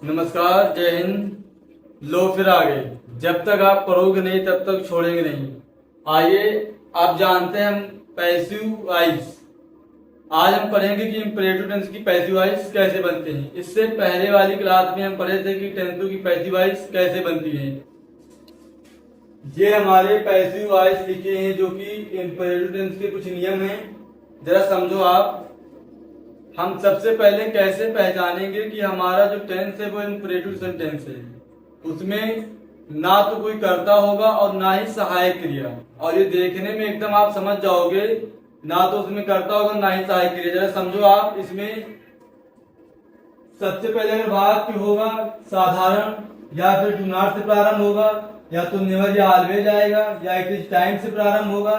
नमस्कार, जय हिंद। लो फिर आगे। जब तक आप पढ़ोगे नहीं तब तक छोड़ेंगे नहीं। आइए, आप जानते हैं हम पैसिव वॉइस। आज हम पढ़ेंगे कि इंपरेटिव टेंस की पैसिव वॉइस कैसे बनते हैं। इससे पहले वाली क्लास में हम पढ़े थे कि टेंसों की पैसिव वॉइस कैसे बनती है। ये हमारे पैसिव वॉइस लिखे हैं जो कि इंपरेटिव टेंस के कुछ नियम हैं। जरा समझो आप। हम सबसे पहले कैसे पहचानेंगे कि हमारा जो टेंस है वो इंपरेटिव सेंटेंस है। उसमें ना तो कोई कर्ता होगा और ना ही सहायक क्रिया, और ये देखने में एकदम आप समझ जाओगे, ना तो उसमें कर्ता होगा ना ही सहायक क्रिया। जरा समझो आप। इसमें सबसे पहले अगर वाक्य होगा साधारण या फिर डू नॉट से प्रारंभ होगा, या तो नेवर या ऑलवेज आएगा, या इट इज टाइम से प्रारंभ होगा,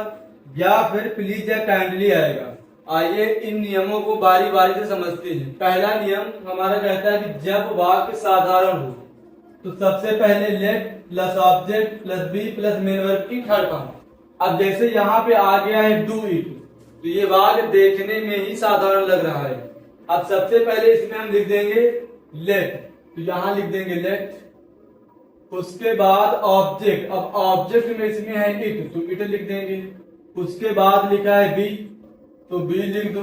या फिर प्लीज या काइंडली आएगा। आइए इन नियमों को बारी बारी से समझते हैं। पहला नियम हमारा कहता है कि जब वाक्य साधारण हो तो सबसे पहले let plus object plus be plus main verb की थर्ड फॉर्म। अब जैसे यहाँ पे आ गया है डू इट, तो ये वाक्य देखने में ही साधारण लग रहा है। अब सबसे पहले इसमें हम लिख देंगे लेट, तो यहाँ लिख देंगे लेट। उसके बाद ऑब्जेक्ट, अब ऑब्जेक्ट में इसमें है इट, तो इट लिख देंगे। उसके बाद लिखा है बी, तो बी लिख दो।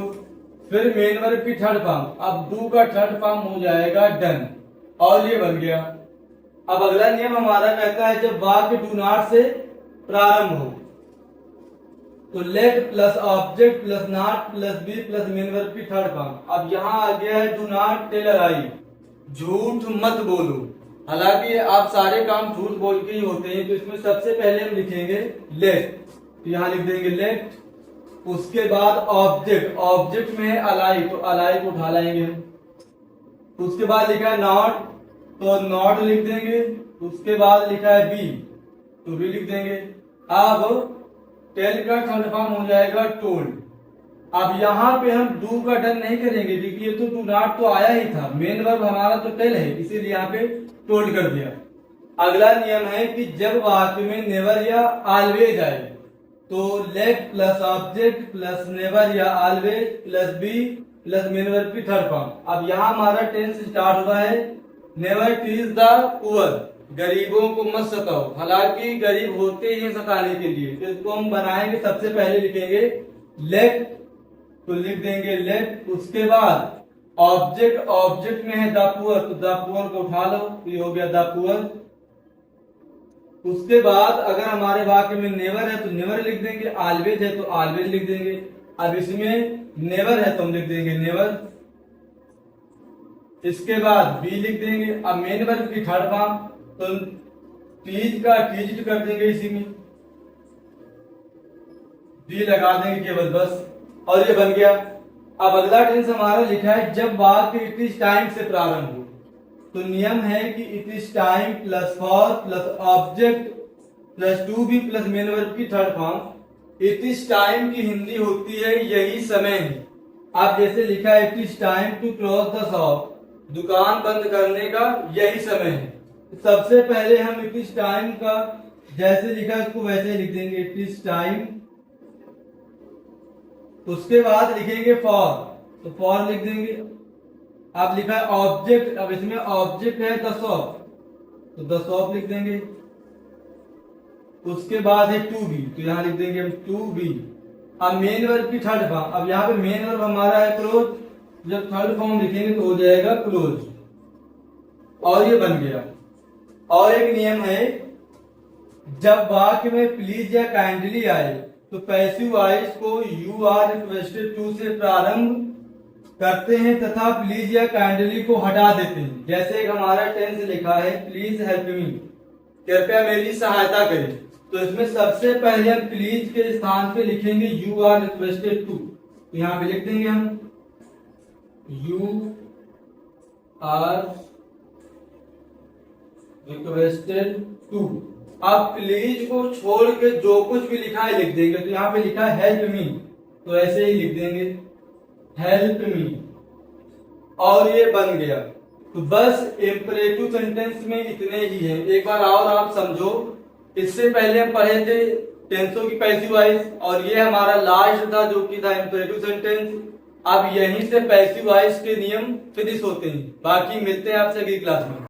फिर मेन वर्ब की थर्ड फॉर्म, अब डू का थर्ड फॉर्म हो जाएगा डन, और ये बन गया। अब अगला नियम हमारा कहता है जब वाक्य डू नॉट से प्रारंभ हो तो let plus object plus not plus be plus main verb की थर्ड फॉर्म। अब यहाँ आ गया है do not tell a lie, झूठ मत बोलो। हालांकि आप सारे काम झूठ बोल के ही होते हैं, तो इसमें सबसे पहले हम लिखेंगे लेट, तो यहाँ लिख देंगे लेट। उसके बाद ऑब्जेक्ट, ऑब्जेक्ट में है अलाई, तो अलाई को उठा लाएंगे हम। उसके बाद लिखा है नॉट, तो नॉट लिख देंगे। उसके बाद लिखा है बी, तो बी लिख देंगे। अब टेल का थर्ड फॉर्म हो जाएगा टोल्ड। अब यहाँ पे हम डू का डन नहीं करेंगे क्योंकि ये तो डू नॉट तो आया ही था, मेन वर्ब हमारा तो टेल है, इसीलिए यहाँ पे टोल्ड कर दिया। अगला नियम है कि जब वाक्य में नेवर या ऑलवेज आए तो let plus object plus never या always plus be plus main verb की थर्ड फॉर्म। अब यहाँ हमारा टेंस स्टार्ट हुआ है नेवर टीज द पुअर, गरीबों को मत सताओ। हालांकि गरीब होते ही सताने के लिए, तो इसको हम बनाएंगे। सबसे पहले लिखेंगे लेट, तो लिख देंगे लेट। उसके बाद ऑब्जेक्ट, ऑब्जेक्ट में है द पुअर, तो द पुअर को उठा लो, तो ये हो गया द पुअर। उसके बाद अगर हमारे वाक्य में नेवर है तो नेवर लिख देंगे, ऑलवेज है तो ऑलवेज लिख देंगे। अब इसमें नेवर है तो हम लिख देंगे नेवर। इसके बाद बी लिख देंगे। अब मेन वर्ब की थर्ड फॉर्म, तो टीज का टीज्ड कर देंगे, इसी में बी लगा देंगे केवल बस, और ये बन गया। अब अगला टेंस हमारा लिखा है जब वाक्य इट इज टाइम से प्रारंभ हो, तो नियम है कि it is time plus for plus object plus to be plus main verb की third form. It is time की हिंदी होती है यही समय है। आप जैसे लिखा है it is time to close the shop, दुकान बंद करने का यही समय है। सबसे पहले हम इट इज टाइम का जैसे लिखा है उसको वैसे ही लिख देंगे, इट इज टाइम। उसके बाद लिखेंगे फॉर, तो फॉर लिख देंगे। अब लिखा है ऑब्जेक्ट, अब इसमें ऑब्जेक्ट है द शॉप, तो द शॉप लिख देंगे। उसके बाद है टू बी, तो यहां लिख देंगे हम टू बी। अब मेन वर्ब की थर्ड फॉर्म, अब यहाँ पे मेन वर्ब हमारा है क्लोज, जब थर्ड फॉर्म लिखेंगे तो हो जाएगा क्लोज, और ये बन गया। और एक नियम है जब वाक्य में प्लीज या काइंडली आए तो पैसिव वॉइस को यू आर रिक्वेस्टेड टू से प्रारंभ करते हैं तथा प्लीज या काइंडली को हटा देते हैं। जैसे एक हमारा टेंस लिखा है प्लीज हेल्प मी, कृपया मेरी सहायता करें, तो इसमें सबसे पहले हम प्लीज के स्थान पे लिखेंगे यू आर रिक्वेस्टेड टू, तो यहाँ पे लिख देंगे हम यू आर रिक्वेस्टेड टू। अब प्लीज को छोड़ के जो कुछ भी लिखा है लिख देंगे, तो यहाँ पे लिखा है हेल्प मी, तो ऐसे ही लिख देंगे हेल्प मी, और ये बन गया। तो बस इंपरेटिव सेंटेंस में इतने ही है। एक बार और आप समझो। इससे पहले हम पढ़े थे टेंसों की पैसिव वॉइस, और ये हमारा लास्ट था जो कि था इंपरेटिव सेंटेंस। अब यहीं से पैसिव वॉइस के नियम फिनिश होते हैं। बाकी मिलते हैं आपसे अगली क्लास में।